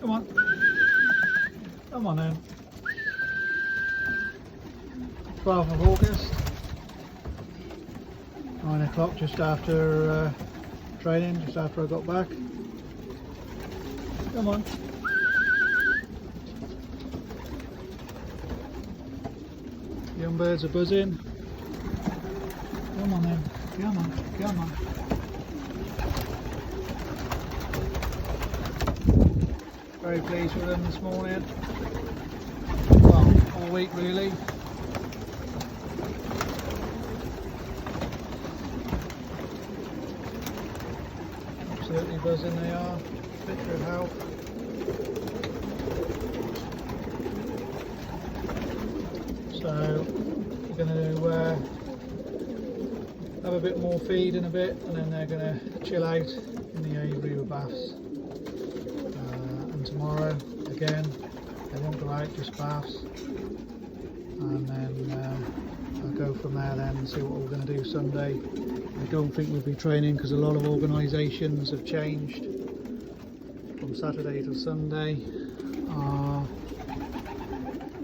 Come on. Come on then. 12th of August. 9 o'clock, just after training, just after I got back. Come on. Young birds are buzzing. Come on then. Come on. Come on. Very pleased with them this morning. Well, all week really. Absolutely buzzing they are. Picture of health. So we're going to have a bit more feed in a bit, and then they're going to chill out in the aviary with baths. And tomorrow again they won't go out, just baths, and then I'll go from there then and see what we're going to do Sunday. I don't think we'll be training because a lot of organisations have changed from Saturday to Sunday.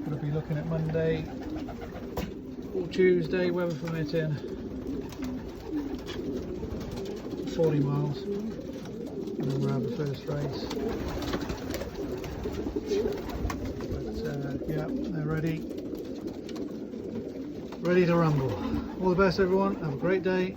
Going to be looking at Monday or Tuesday, weather permitting, 40 miles, and then we'll have the first race. But yeah, they're ready to rumble. All the best everyone, have a great day.